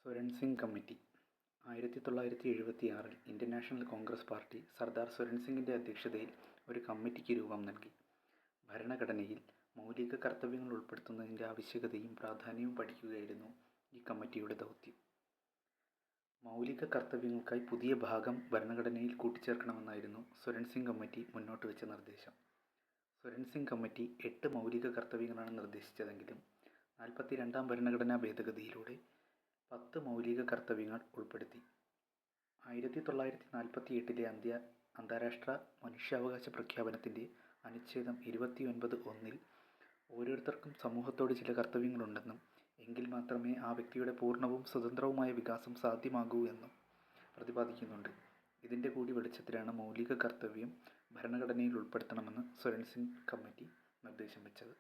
സ്വരൺസിംഗ് committee 1976-ൽ Indian National Congress party Sardar സ്വരൺസിംഗിൻ്റെ അധ്യക്ഷതയിൽ ഒരു കമ്മിറ്റിക്ക് രൂപം നൽകി. ഭരണഘടനയിൽ മൗലിക കർത്തവ്യങ്ങൾ ഉൾപ്പെടുത്തുന്നതിൻ്റെ ആവശ്യകതയും പ്രാധാന്യവും പഠിക്കുകയായിരുന്നു ഈ കമ്മിറ്റിയുടെ ദൗത്യം. മൗലിക കർത്തവ്യങ്ങൾക്കായി പുതിയ ഭാഗം ഭരണഘടനയിൽ കൂട്ടിച്ചേർക്കണമെന്നായിരുന്നു സ്വരൺസിംഗ് കമ്മിറ്റി മുന്നോട്ട് വെച്ച നിർദ്ദേശം. സ്വരൺസിംഗ് കമ്മിറ്റി 8 മൗലിക കർത്തവ്യങ്ങളാണ് നിർദ്ദേശിച്ചതെങ്കിലും 42ാം ഭരണഘടനാ ഭേദഗതിയിലൂടെ 10 മൗലിക കർത്തവ്യങ്ങൾ ഉൾപ്പെടുത്തി. 1948-ലെ അന്താരാഷ്ട്ര മനുഷ്യാവകാശ പ്രഖ്യാപനത്തിൻ്റെ അനുച്ഛേദം 29(1) ഓരോരുത്തർക്കും സമൂഹത്തോട് ചില കർത്തവ്യങ്ങളുണ്ടെന്നും എങ്കിൽ മാത്രമേ ആ വ്യക്തിയുടെ പൂർണ്ണവും സ്വതന്ത്രവുമായ വികാസം സാധ്യമാകൂ എന്നും പ്രതിപാദിക്കുന്നുണ്ട്. ഇതിൻ്റെ കൂടി വെളിച്ചത്തിലാണ് മൗലിക കർത്തവ്യം ഭരണഘടനയിൽ ഉൾപ്പെടുത്തണമെന്ന് സ്വരൺസിംഗ് കമ്മിറ്റി നിർദ്ദേശം വെച്ചത്.